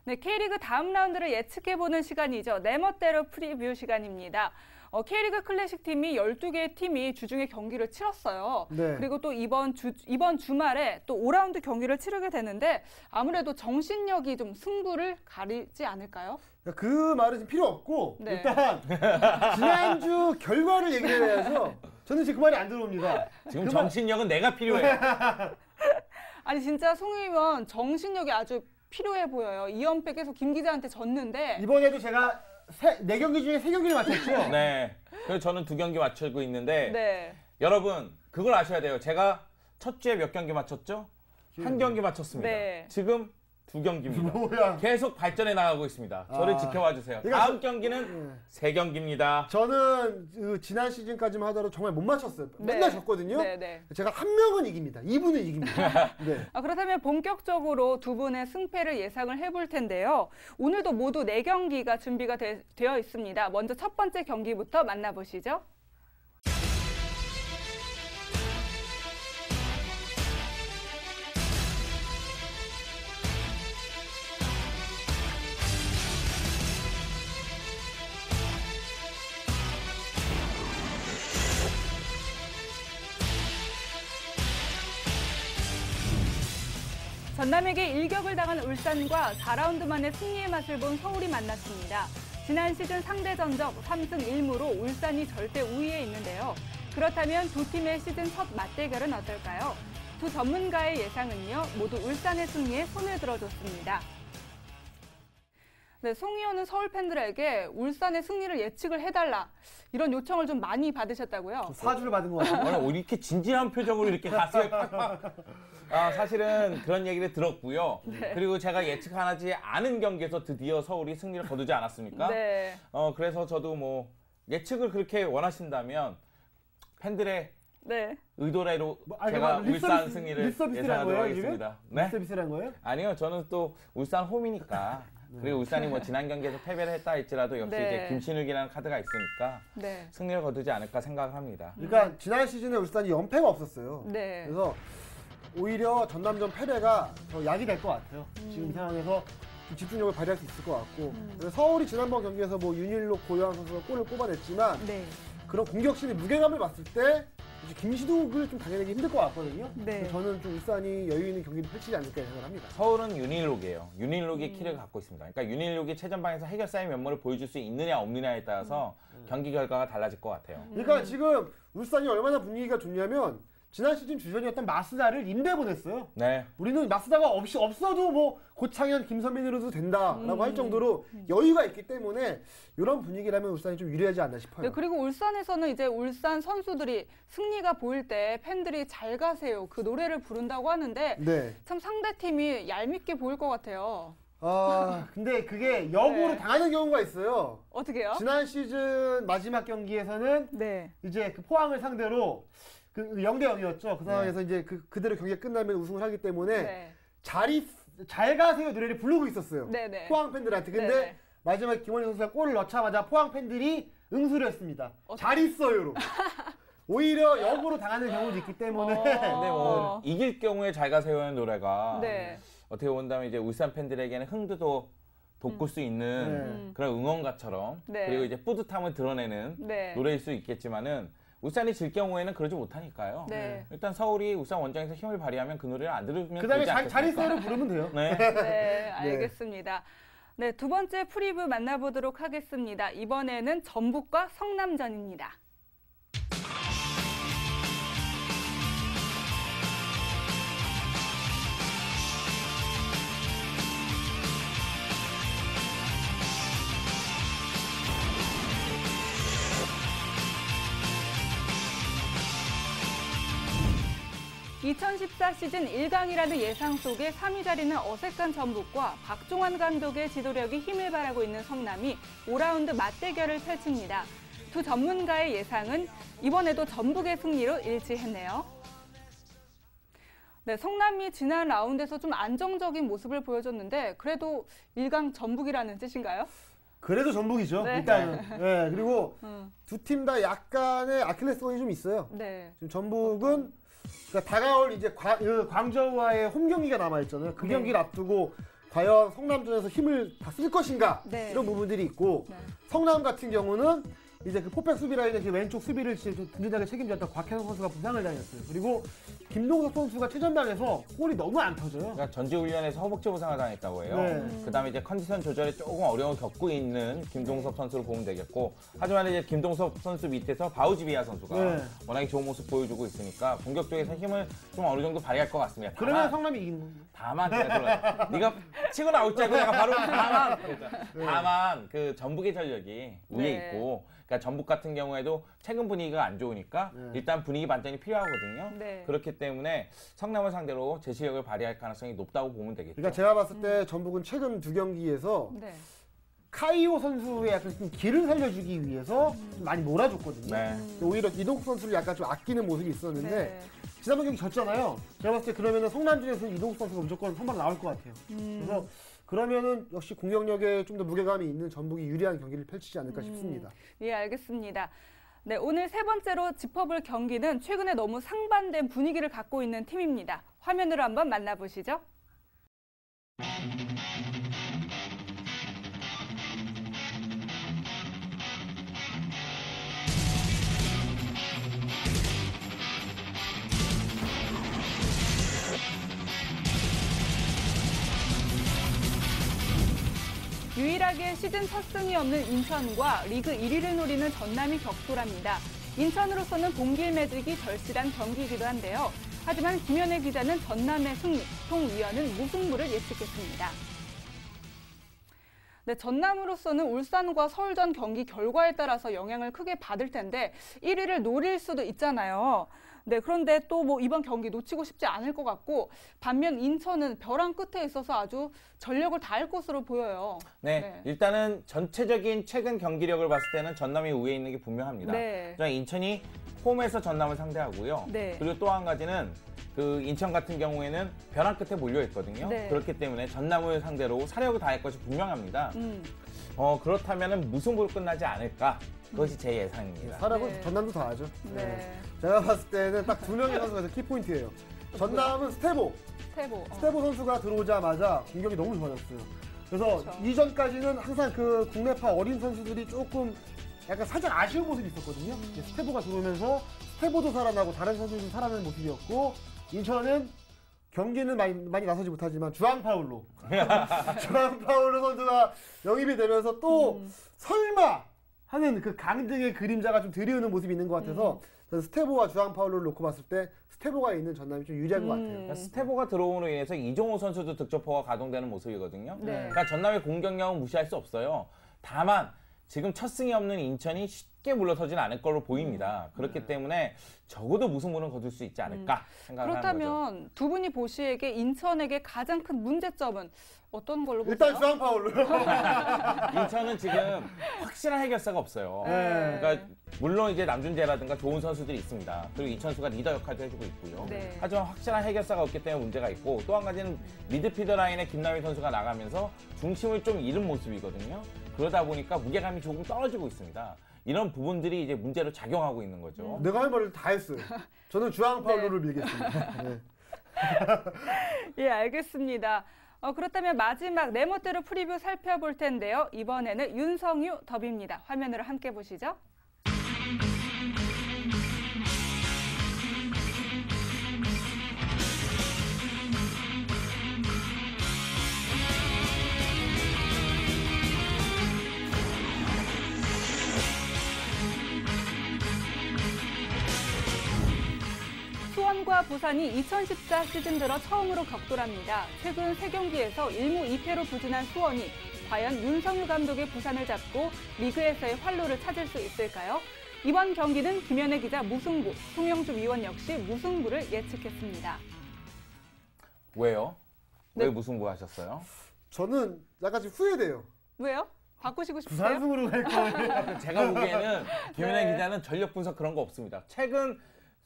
네, K리그 다음 라운드를 예측해보는 시간이죠. 내 멋대로 프리뷰 시간입니다. K리그 클래식 팀이 12개의 팀이 주중에 경기를 치렀어요. 네. 그리고 또 이번 주말에 또 5라운드 경기를 치르게 되는데 아무래도 정신력이 좀 승부를 가리지 않을까요? 그 말은 지금 필요 없고 네. 일단 지난주 결과를 얘기를 해야죠. 저는 지금 그 말이 안 들어옵니다. 지금 정신력은 내가 필요해. 아니 진짜 송 의원 정신력이 아주 필요해 보여요. 2연패 계속 김 기자한테 졌는데 이번에도 제가 4경기 중에 3경기를 맞췄죠? 네. 그래서 저는 2경기 맞추고 있는데 네. 여러분 그걸 아셔야 돼요. 제가 첫 주에 몇 경기 맞췄죠? 한 경기 맞췄습니다. 네. 지금 2경기입니다. 뭐야. 계속 발전해 나가고 있습니다. 저를 지켜봐 주세요. 그러니까 다음 경기는 3경기입니다. 저는 그 지난 시즌까지만 하더라도 정말 못 맞췄어요. 맨날 졌거든요. 네, 네. 제가 한 명은 이깁니다. 2분은 이깁니다. 네. 그렇다면 본격적으로 두 분의 승패를 예상을 해볼 텐데요. 오늘도 모두 4경기가 준비가 되어 있습니다. 먼저 첫 번째 경기부터 만나보시죠. 전남에게 일격을 당한 울산과 4라운드 만에 승리의 맛을 본 서울이 만났습니다. 지난 시즌 상대 전적 3승 1무로 울산이 절대 우위에 있는데요. 그렇다면 두 팀의 시즌 첫 맞대결은 어떨까요? 두 전문가의 예상은요, 모두 울산의 승리에 손을 들어줬습니다. 네, 송 의원은 서울 팬들에게 울산의 승리를 예측을 해달라 이런 요청을 좀 많이 받으셨다고요? 사주를 받은 것 같아요. 오늘 이렇게 진지한 표정으로 이렇게 가슴에 팍팍. 사실은 그런 얘기를 들었고요. 네. 그리고 제가 예측하지 않은 경기에서 드디어 서울이 승리를 거두지 않았습니까? 네. 그래서 저도 뭐 예측을 그렇게 원하신다면 팬들의 네. 의도대로 아니, 제가 뭐 울산 승리를 립서비스란 예상하도록 거예요, 하겠습니다. 네? 립서비스란 거예요? 아니요, 저는 또 울산 홈이니까. 그리고 울산이 뭐 지난 경기에서 패배를 했다 할지라도 역시 네. 이제 김신욱이라는 카드가 있으니까 네. 승리를 거두지 않을까 생각을 합니다. 그러니까 지난 시즌에 울산이 연패가 없었어요. 네. 그래서 오히려 전남전 패배가 더 약이 될 것 같아요. 지금 이 상황에서 좀 집중력을 발휘할 수 있을 것 같고. 그래서 서울이 지난번 경기에서 뭐 윤일록, 고요한 선수가 골을 뽑아냈지만 네. 그런 공격진의 무게감을 봤을 때 이제 김시둑을 좀 당해내기 힘들 것 같거든요. 네. 그래서 저는 좀 울산이 여유 있는 경기를 펼치지 않을까 생각을 합니다. 서울은 윤일록이에요. 윤일록이 키를 갖고 있습니다. 그러니까 윤일록이 최전방에서 해결사의 면모를 보여줄 수 있느냐 없느냐에 따라서 경기 결과가 달라질 것 같아요. 그러니까 지금 울산이 얼마나 분위기가 좋냐면 지난 시즌 주전이었던 마스다를 임대 보냈어요. 네. 우리는 마스다가 없어도 뭐 고창현, 김선민으로도 된다라고 할 정도로 여유가 있기 때문에 이런 분위기라면 울산이 좀 유리하지 않나 싶어요. 네, 그리고 울산에서는 이제 울산 선수들이 승리가 보일 때 팬들이 잘 가세요 그 노래를 부른다고 하는데 네. 참 상대팀이 얄밉게 보일 것 같아요. 근데 그게 역으로 네. 당하는 경우가 있어요. 어떻게요? 지난 시즌 마지막 경기에서는 네. 이제 그 포항을 상대로 그 0대 0이었죠. 그 상황에서 이제 그대로 경기가 끝나면 우승을 하기 때문에 네. 잘 가세요 노래를 부르고 있었어요. 네네. 포항 팬들한테. 근데 네네. 마지막에 김원희 선수가 골을 넣자마자 포항 팬들이 응수를 했습니다. 잘 있어요로. 오히려 역으로 당하는 경우도 있기 때문에. 근데 뭐 이길 경우에 잘 가세요의 노래가 네. 어떻게 본다면 이제 울산 팬들에게는 흥도 돋굴 수 있는 그런 응원가처럼 네. 그리고 이제 뿌듯함을 드러내는 네. 노래일 수 있겠지만은 울산이 질 경우에는 그러지 못하니까요. 네. 일단 서울이 울산 원정에서 힘을 발휘하면 그 노래를 안 들으면 그 다음에 되지 잘 않겠습니까? 있어요를 부르면 돼요. 네. 네, 알겠습니다. 네, 두 번째 프리뷰 만나보도록 하겠습니다. 이번에는 전북과 성남전입니다. (2014) 시즌 1강이라는 예상 속에 3위 자리는 어색한 전북과 박종환 감독의 지도력이 힘을 발하고 있는 성남이 5라운드 맞대결을 펼칩니다. 두 전문가의 예상은 이번에도 전북의 승리로 일치했네요. 네, 성남이 지난 라운드에서 좀 안정적인 모습을 보여줬는데 그래도 1강 전북이라는 뜻인가요? 그래도 전북이죠. 네. 일단은. 네, 그리고 두 팀 다 약간의 아킬레스건이 좀 있어요. 네. 지금 전북은 그러니까 다가올 이제 광저우와의 홈 경기가 남아 있잖아요. 그 경기를 앞두고 과연 성남전에서 힘을 다 쓸 것인가 네. 이런 부분들이 있고 네. 성남 같은 경우는 이제 그 포백 수비 라인의 그 왼쪽 수비를 좀 든든하게 책임졌던 곽혜성 선수가 부상을 당했어요. 그리고 김동석 선수가 최전방에서 골이 너무 안 터져요. 그러니까 전지훈련에서 허벅지 부상을 당했다고 해요. 네. 그다음에 이제 컨디션 조절에 조금 어려움을 겪고 있는 김동섭 선수를 보면 되겠고, 하지만 이제 김동섭 선수 밑에서 바우지비아 선수가 네. 워낙에 좋은 모습 보여주고 있으니까 공격 쪽에서 힘을 좀 어느 정도 발휘할 것 같습니다. 그러면 성남이 이기는 겁니다. 다만 네가 치고 나올 줄 알고 내가 바로 다만 그 전북의 전력이 위에 네. 있고, 그러니까 전북 같은 경우에도 최근 분위기가 안 좋으니까 일단 분위기 반전이 필요하거든요. 네. 그렇기 때문에 성남을 상대로 제 실력을 발휘할 가능성이 높다고 보면 되겠죠. 그러니까 제가 봤을 때 전북은 최근 2경기에서 네. 카이오 선수의 약간 좀 길을 살려주기 위해서 좀 많이 몰아줬거든요. 네. 오히려 이동국 선수를 약간 좀 아끼는 모습이 있었는데 네. 지난번 경기 졌잖아요. 제가 봤을 때 그러면은 성남전에서는 이동국 선수가 무조건 선발 나올 것 같아요. 그래서 그러면은 역시 공격력에 좀 더 무게감이 있는 전북이 유리한 경기를 펼치지 않을까 싶습니다. 예, 알겠습니다. 네, 오늘 세 번째로 짚어볼 경기는 최근에 너무 상반된 분위기를 갖고 있는 팀입니다. 화면으로 한번 만나보시죠. 유일하게 시즌 첫 승이 없는 인천과 리그 1위를 노리는 전남이 격돌합니다. 인천으로서는 동길 매직이 절실한 경기이기도 한데요. 하지만 김현애 기자는 전남의 승리, 송위원은 무승부를 예측했습니다. 네, 전남으로서는 울산과 서울전 경기 결과에 따라서 영향을 크게 받을 텐데 1위를 노릴 수도 있잖아요. 네, 그런데 또 뭐 이번 경기 놓치고 싶지 않을 것 같고, 반면 인천은 벼랑 끝에 있어서 아주 전력을 다할 것으로 보여요. 네, 일단은 전체적인 최근 경기력을 봤을 때는 전남이 우위에 있는 게 분명합니다. 네. 인천이 홈에서 전남을 상대하고요. 네. 그리고 또 한 가지는 그 인천 같은 경우에는 벼랑 끝에 몰려 있거든요. 네. 그렇기 때문에 전남을 상대로 사력을 다할 것이 분명합니다. 그렇다면 무승부로 끝나지 않을까? 그것이 제 예상입니다. 사람은 네. 전남도 다 하죠. 네. 제가 봤을 때는 딱 2명의 선수가 키포인트예요. 전남은 스테보 선수가 들어오자마자 공격이 너무 좋아졌어요. 그래서 그렇죠. 이전까지는 항상 그 국내파 어린 선수들이 조금 약간 살짝 아쉬운 모습이 있었거든요. 스테보가 들어오면서 스테보도 살아나고 다른 선수들도 살아나는 모습이었고, 인천은 경기는 많이 나서지 못하지만 주앙파울로 선수가 영입이 되면서 또 설마 하는 그 강등의 그림자가 좀 드리우는 모습이 있는 것 같아서 저는 스테보와 주앙파울로를 놓고 봤을 때 스테보가 있는 전남이 좀 유리한 것 같아요. 그러니까 스테보가 들어옴으로 인해서 이종호 선수도 득점포가 가동되는 모습이거든요. 네. 그러니까 전남의 공격력은 무시할 수 없어요. 다만 지금 첫 승이 없는 인천이 쉽게 물러서지는 않을 걸로 보입니다. 그렇기 때문에 적어도 무승부는 거둘 수 있지 않을까 생각을 하는 거죠. 그렇다면 두 분이 보시기에 인천에게 가장 큰 문제점은 어떤 걸로 보세요? 일단 주앙파울로. 인천은 지금 확실한 해결사가 없어요. 네. 그러니까 물론 이제 남준재라든가 좋은 선수들이 있습니다. 그리고 이천수가 리더 역할도 해주고 있고요. 네. 하지만 확실한 해결사가 없기 때문에 문제가 있고, 또 한 가지는 미드필더 라인에 김남일 선수가 나가면서 중심을 좀 잃은 모습이거든요. 그러다 보니까 무게감이 조금 떨어지고 있습니다. 이런 부분들이 이제 문제로 작용하고 있는 거죠. 내가 할 말을 다 했어요. 저는 주앙파울로를 밀겠습니다. 네. 예, 알겠습니다. 그렇다면 마지막 네 멋대로 프리뷰 살펴볼 텐데요. 이번에는 윤성유 더비입니다. 화면으로 함께 보시죠. 수원과 부산이 2014 시즌 들어 처음으로 격돌합니다. 최근 3경기에서 1무 2패로 부진한 수원이 과연 윤성유 감독의 부산을 잡고 리그에서의 활로를 찾을 수 있을까요? 이번 경기는 김현애 기자 무승부, 송영주 위원 역시 무승부를 예측했습니다. 왜요? 네. 왜 무승부 하셨어요? 저는 약간 좀 후회돼요. 왜요? 바꾸시고 싶으세요? 부산승으로 갈 거예요. 제가 보기에는 김현애 네. 기자는 전력 분석 그런 거 없습니다. 최근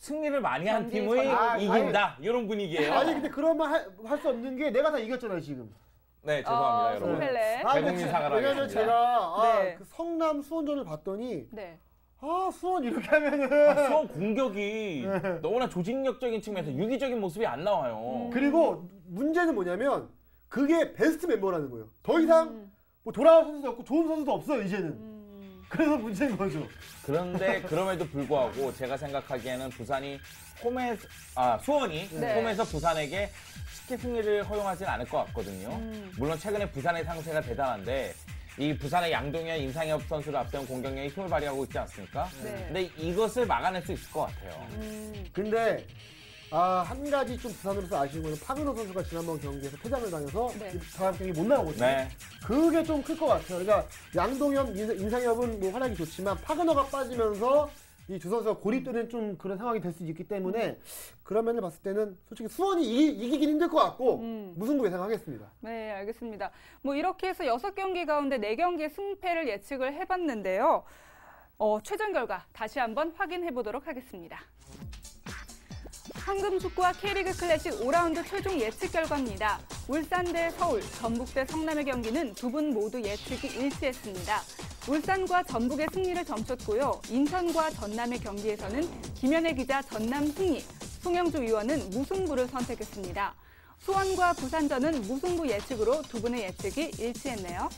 승리를 많이 한 경기 팀의 전략. 이긴다 이런 분위기예요. 아니 근데 그런 말 할 수 없는 게 내가 다 이겼잖아요 지금. 네, 죄송합니다, 여러분. 송펠레. 대국민 사과를 왜냐면 하겠습니다. 제가 네. 그 성남 수원전을 봤더니 네. 수원 이렇게 하면은 수원 공격이 너무나 조직력적인 측면에서 유기적인 모습이 안 나와요. 그리고 문제는 뭐냐면 그게 베스트 멤버라는 거예요. 더 이상 뭐 돌아올 선수도 없고 좋은 선수도 없어요, 이제는. 그래서 문제인 거죠. 그런데 그럼에도 불구하고 제가 생각하기에는 부산이 수원이 네. 홈에서 부산에게 쉽게 승리를 허용하지는 않을 것 같거든요. 물론 최근에 부산의 상세가 대단한데 이 부산의 양동현, 임상엽 선수를 앞세운 공격력이 힘을 발휘하고 있지 않습니까? 네. 근데 이것을 막아낼 수 있을 것 같아요. 근데 한 가지 좀 부산으로서 아쉬운 거는 파그너 선수가 지난번 경기에서 퇴장을 당해서 네. 다음 경기 못 나오거든요. 네. 그게 좀 클 것 같아요. 그러니까 양동현, 임상엽은 뭐 활약이 좋지만 파그너가 빠지면서 이 두 선수가 고립되는 좀 그런 상황이 될 수 있기 때문에 그런 면을 봤을 때는 솔직히 수원이 이기긴 힘들 것 같고 무승부 예상하겠습니다. 네, 알겠습니다. 뭐 이렇게 해서 6경기 가운데 4경기의 승패를 예측을 해봤는데요. 최종 결과 다시 한번 확인해 보도록 하겠습니다. 황금축구와 K리그 클래식 5라운드 최종 예측 결과입니다. 울산 대 서울, 전북 대 성남의 경기는 두 분 모두 예측이 일치했습니다. 울산과 전북의 승리를 점쳤고요. 인천과 전남의 경기에서는 김현애 기자 전남 승리, 송영주 위원은 무승부를 선택했습니다. 수원과 부산전은 무승부 예측으로 두 분의 예측이 일치했네요.